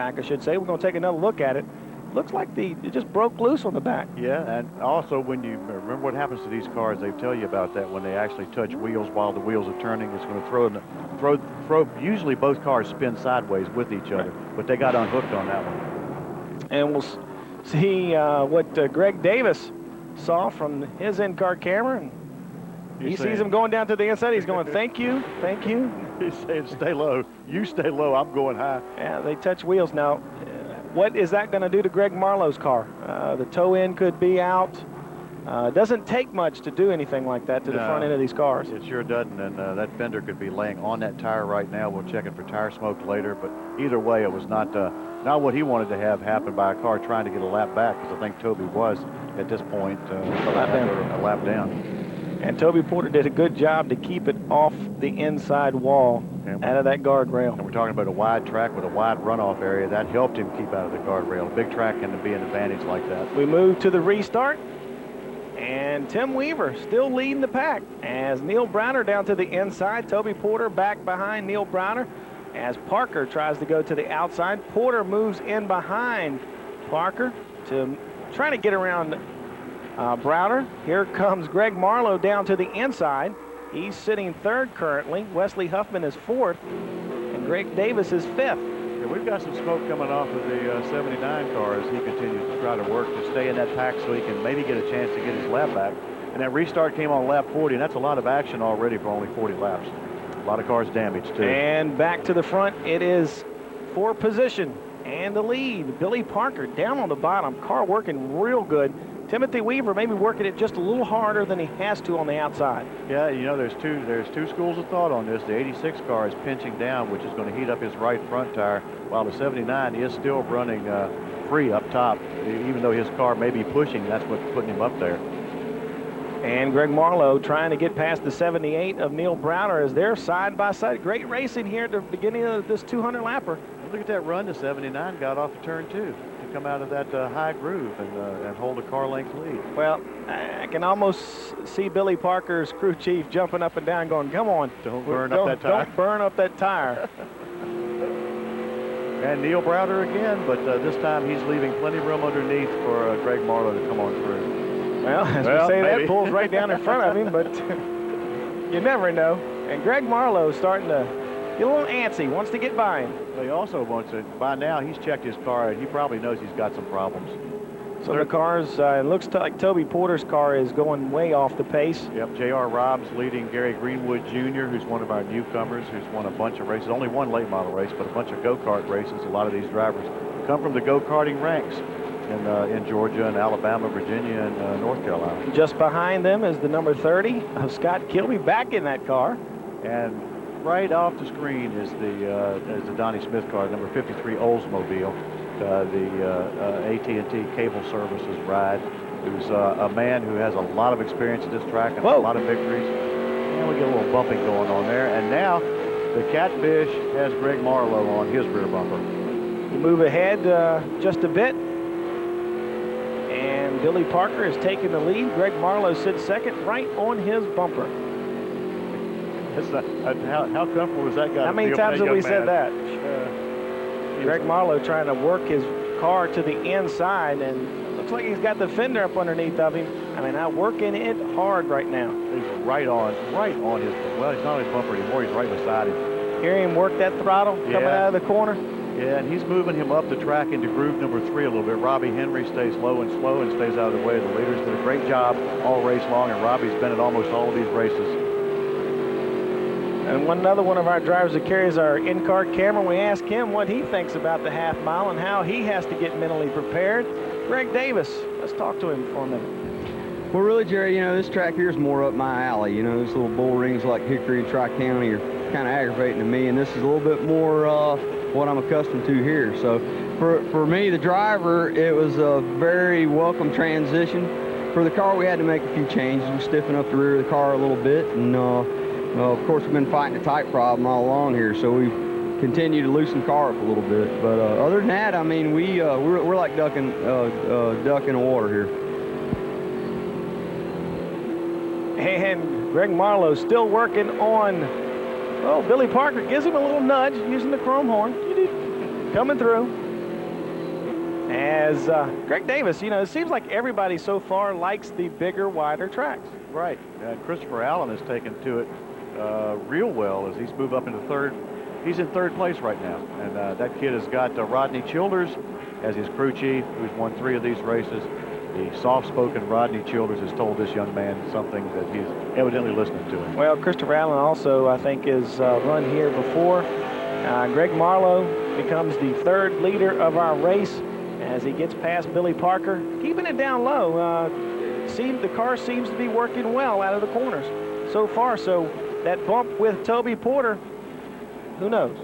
back, I should say. We're going to take another look at it. Looks like it just broke loose on the back. Yeah, and also when you remember what happens to these cars, they tell you about that when they actually touch wheels while the wheels are turning. It's going to throw. Usually both cars spin sideways with each other, but they got unhooked on that one. And we'll see what Greg Davis saw from his in-car camera. And he sees him going down to the inside. He's going, thank you, thank you. He's saying, stay low. You stay low. I'm going high. Yeah, they touch wheels now. What is that going to do to Greg Marlowe's car? The toe end could be out. It doesn't take much to do anything like that to the front end of these cars. It sure doesn't, and that fender could be laying on that tire right now. We'll check it for tire smoke later, but either way, it was not what he wanted to have happen by a car trying to get a lap back, because I think Toby was, at this point, a lap down. And Toby Porter did a good job to keep it off the inside wall, out of that guardrail. And we're talking about a wide track with a wide runoff area. That helped him keep out of the guardrail. A big track can be an advantage like that. We move to the restart. And Tim Weaver still leading the pack as Neil Browner down to the inside. Toby Porter back behind Neil Browner as Parker tries to go to the outside. Porter moves in behind Parker to trying to get around Browner. Here comes Greg Marlowe down to the inside. He's sitting third currently. Wesley Huffman is fourth, and Greg Davis is fifth. Yeah, we've got some smoke coming off of the 79 car as he continues to try to work to stay in that pack so he can maybe get a chance to get his lap back. And that restart came on lap 40, and that's a lot of action already for only 40 laps. A lot of cars damaged, too. And back to the front, it is for position and the lead. Billy Parker down on the bottom, car working real good. Timothy Weaver maybe working it just a little harder than he has to on the outside. Yeah, you know, there's two schools of thought on this. The 86 car is pinching down, which is going to heat up his right front tire, while the 79 is still running free up top. Even though his car may be pushing, that's what's putting him up there. And Greg Marlowe trying to get past the 78 of Neil Browner as they're side by side. Great racing here at the beginning of this 200 lapper. Look at that run the 79 got off of turn 2 to come out of that high groove and hold a car length lead. Well, I can almost see Billy Parker's crew chief jumping up and down going, come on. Don't burn up that tire. Don't burn up that tire. And Neil Browder again, but this time he's leaving plenty of room underneath for Greg Marlowe to come on through. Well, as we say, maybe. That pulls right down in front of him, but you never know. And Greg Marlowe starting to get a little antsy, wants to get by him. He also wants to, by now he's checked his car and he probably knows he's got some problems. So the cars, it looks like Toby Porter's car is going way off the pace. Yep, J.R. Robbs leading Gary Greenwood Jr., who's one of our newcomers, who's won a bunch of races. Only one late model race, but a bunch of go-kart races. A lot of these drivers come from the go-karting ranks in Georgia and Alabama, Virginia, and North Carolina. Just behind them is the number 30 of Scott Kilby back in that car. And right off the screen is the Donnie Smith car, number 53 Oldsmobile, the AT&T Cable Services ride, who's a man who has a lot of experience at this track and a lot of victories. And we get a little bumping going on there. And now the Catfish has Greg Marlowe on his rear bumper. We move ahead just a bit. And Billy Parker is taking the lead. Greg Marlowe sits second right on his bumper. How comfortable is that guy? How many times have we said that? Greg Marlowe trying to work his car to the inside, and looks like he's got the fender up underneath of him. I mean, I'm working it hard right now. He's right on his, well, he's not on his bumper anymore, he's right beside him. Hear him work that throttle coming out of the corner? Yeah, and he's moving him up the track into groove number 3 a little bit. Robbie Henry stays low and slow and stays out of the way of the leaders. Did a great job all race long, and Robbie's been at almost all of these races. And another one of our drivers that carries our in-car camera, we ask him what he thinks about the half mile and how he has to get mentally prepared. Greg Davis, let's talk to him for a minute. Well, really, Jerry, you know, this track here is more up my alley. You know, these little bull rings like Hickory and Tri-County are kind of aggravating to me, and this is a little bit more what I'm accustomed to here. So for me, the driver, it was a very welcome transition. For the car, we had to make a few changes. We stiffened up the rear of the car a little bit, and of course, we've been fighting a tight problem all along here, so we've continued to loosen the car up a little bit. But other than that, I mean, we're like duck in the water here. And Greg Marlowe still working on, Billy Parker gives him a little nudge using the chrome horn. Coming through. As Greg Davis, you know, it seems like everybody so far likes the bigger, wider tracks. Right. Christopher Allen has taken to it real well as he's moved up into third. He's in third place right now. And that kid has got Rodney Childers as his crew chief, who's won 3 of these races. The soft-spoken Rodney Childers has told this young man something that he's evidently listening to him. Well, Christopher Allen also, I think, is run here before. Greg Marlowe becomes the 3rd leader of our race as he gets past Billy Parker, keeping it down low. The car seems to be working well out of the corners so far. So that bump with Toby Porter, who knows?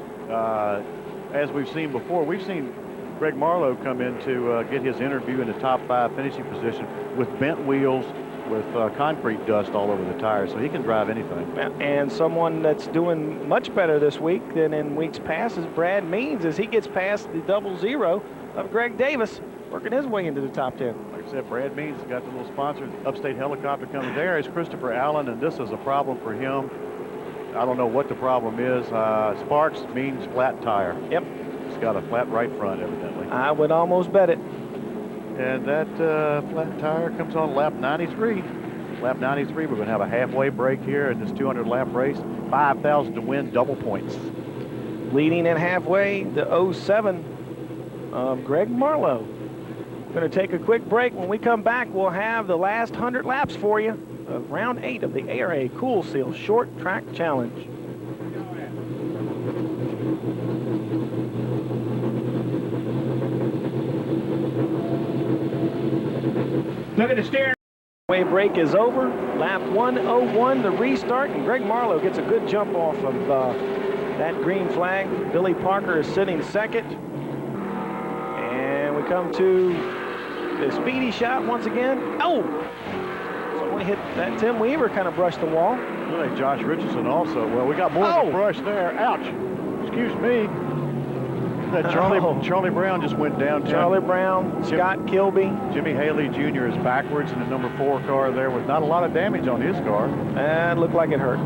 As we've seen before, we've seen Greg Marlowe come in to get his interview in the top 5 finishing position with bent wheels, with concrete dust all over the tires, so he can drive anything. And someone that's doing much better this week than in weeks past is Brad Means, as he gets past the 00 of Greg Davis, working his way into the top 10. Like I said, Brad Means has got the little sponsor, Upstate Helicopter coming. There is Christopher Allen, and this is a problem for him. I don't know what the problem is. Sparks means flat tire. Yep. It's got a flat right front, evidently. I would almost bet it. And that flat tire comes on lap 93. Lap 93, we're going to have a halfway break here in this 200-lap race. 5,000 to win, double points. Leading at halfway, the 07 of Greg Marlowe. Going to take a quick break. When we come back, we'll have the last 100 laps for you of round 8 of the ARA Kool Seal Short Track Challenge. Look at the steering. Way break is over. Lap 101, the restart, and Greg Marlowe gets a good jump off of that green flag. Billy Parker is sitting second. And we come to the speedy shot once again. Oh! Someone hit that. Tim Weaver kind of brushed the wall. Really, Josh Richardson also. Well, we got more than a brush there. Ouch. Excuse me. That Charlie Brown just went down. Charlie Brown, Scott Kilby. Jimmy Haley Jr. is backwards in the number 4 car there with not a lot of damage on his car. It looked like it hurt.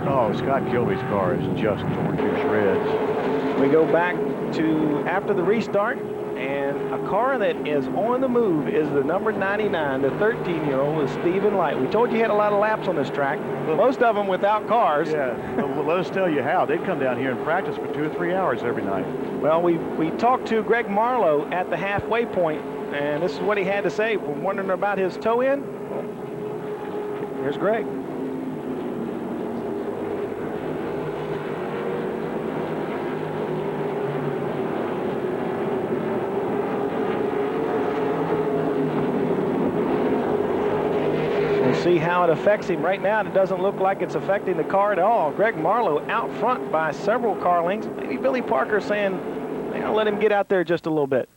Oh, Scott Kilby's car is just torn to shreds. We go back to after the restart, and a car that is on the move is the number 99, the 13-year-old is Stephen Light. We told you he had a lot of laps on this track, most of them without cars. Yeah, well, let us tell you how. They'd come down here and practice for 2 or 3 hours every night. Well, we talked to Greg Marlowe at the halfway point, and this is what he had to say. We're wondering about his toe-in. Well, here's Greg. See how it affects him. Right now, it doesn't look like it's affecting the car at all. Greg Marlowe out front by several car lengths. Maybe Billy Parker saying, I'll let him get out there just a little bit.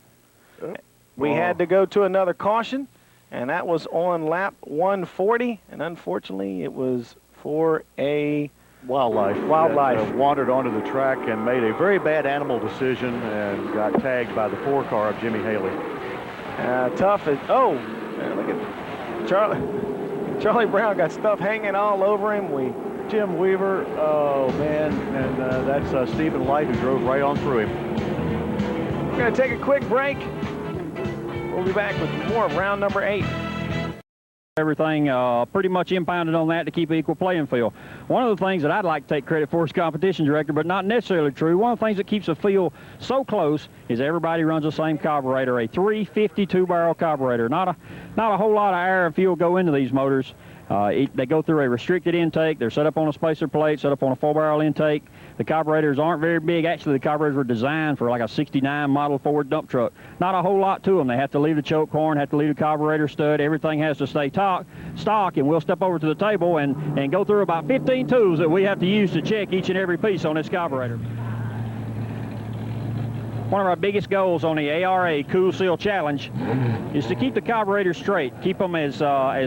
We had to go to another caution, and that was on lap 140, and unfortunately, it was for a wildlife that, wandered onto the track and made a very bad animal decision and got tagged by the 4 car of Jimmy Haley. Tough as, look at Charlie Brown got stuff hanging all over him. Tim Weaver, oh man, and that's Stephen Light who drove right on through him. We're going to take a quick break. We'll be back with more of round number 8. Everything pretty much impounded on that to keep an equal playing field. One of the things that I'd like to take credit for as competition director, but not necessarily true, one of the things that keeps the field so close is everybody runs the same carburetor, a 352 barrel carburetor. Not a whole lot of air and fuel go into these motors. They go through a restricted intake. They're set up on a spacer plate, set up on a 4-barrel intake. The carburetors aren't very big. Actually, the carburetors were designed for like a 69 model Ford dump truck. Not a whole lot to them. They have to leave the choke horn, have to leave the carburetor stud. Everything has to stay stock, and we'll step over to the table and go through about 15 tools that we have to use to check each and every piece on this carburetor. One of our biggest goals on the ARA Kool Seal Challenge is to keep the carburetors straight, keep them as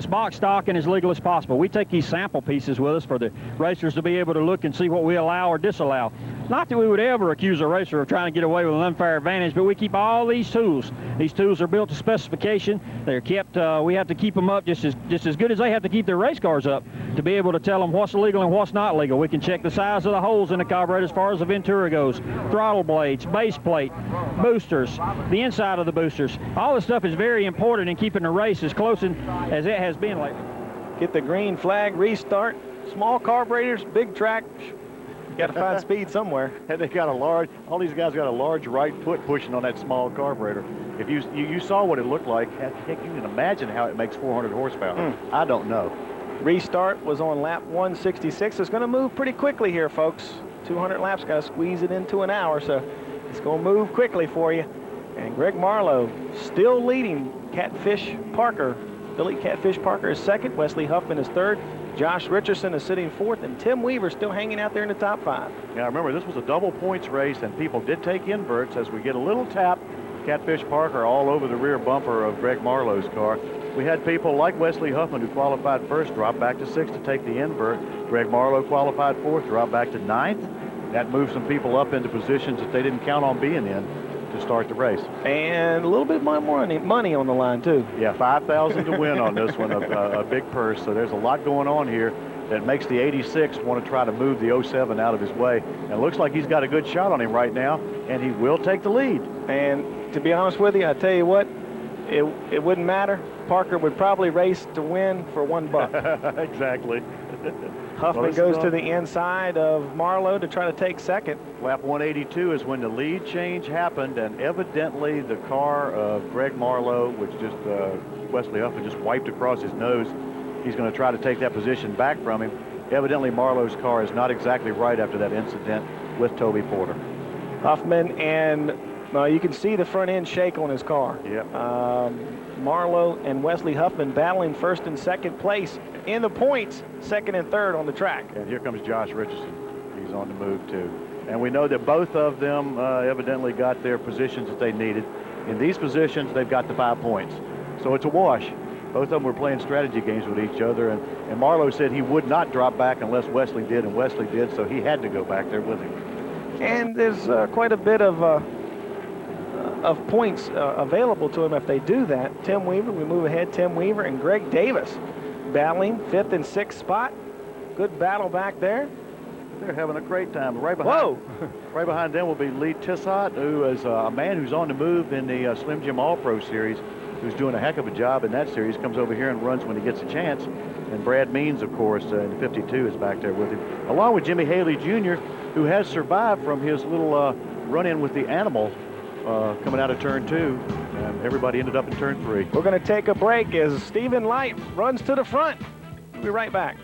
box stock and as legal as possible. We take these sample pieces with us for the racers to be able to look and see what we allow or disallow. Not that we would ever accuse a racer of trying to get away with an unfair advantage, but we keep all these tools. These tools are built to specification. They're kept, we have to keep them up just as good as they have to keep their race cars up to be able to tell them what's legal and what's not legal. We can check the size of the holes in the carburetor as far as the Ventura goes, throttle blades, base plate, boosters, the inside of the boosters. All this stuff is very important in keeping the race as close as it has been lately. Get the green flag, restart. Small carburetors, big track. Got to find speed somewhere. And they got all these guys got a large right foot pushing on that small carburetor. If you saw what it looked like, heck, you can imagine how it makes 400 horsepower. I don't know. Restart was on lap 166. It's going to move pretty quickly here, folks. 200 laps, got to squeeze it into an hour, so it's going to move quickly for you. And Greg Marlowe still leading Catfish Parker. Billy Catfish Parker is second. Wesley Huffman is third. Josh Richardson is sitting fourth, and Tim Weaver still hanging out there in the top 5. Yeah, remember, this was a double points race, and people did take inverts. As we get a little tap, Catfish Parker all over the rear bumper of Greg Marlowe's car. We had people like Wesley Huffman, who qualified first, drop back to 6th to take the invert. Greg Marlowe qualified 4th, drop back to 9th. That moved some people up into positions that they didn't count on being in to start the race. And a little bit more money on the line, too. Yeah, $5,000 to win on this one, a big purse. So there's a lot going on here that makes the 86 want to try to move the 07 out of his way. And it looks like he's got a good shot on him right now, and he will take the lead. And to be honest with you, I tell you what, it wouldn't matter. Parker would probably race to win for $1. Exactly. Huffman goes to the inside of Marlowe to try to take second. Lap 182 is when the lead change happened, and evidently the car of Greg Marlowe, which just Wesley Huffman just wiped across his nose. He's going to try to take that position back from him. Evidently Marlowe's car is not exactly right after that incident with Toby Porter. Huffman, and you can see the front end shake on his car. Yep. Marlowe and Wesley Huffman battling first and second place in the points, second and third on the track. And here comes Josh Richardson. He's on the move too. And we know that both of them evidently got their positions that they needed. In these positions, they've got the 5 points. So it's a wash. Both of them were playing strategy games with each other, and Marlowe said he would not drop back unless Wesley did, and Wesley did, so he had to go back there with him. And there's quite a bit of points available to him if they do that. Tim Weaver, we move ahead, Tim Weaver and Greg Davis battling 5th and 6th spot. Good battle back there. They're having a great time. Right behind, right behind them will be Lee Tissot, who is a man who's on the move in the Slim Jim All-Pro Series, who's doing a heck of a job in that series, comes over here and runs when he gets a chance. And Brad Means, of course, in 52 is back there with him, along with Jimmy Haley Jr., who has survived from his little run-in with the animal coming out of turn 2, and everybody ended up in turn 3. We're going to take a break as Stephen Light runs to the front. We'll be right back.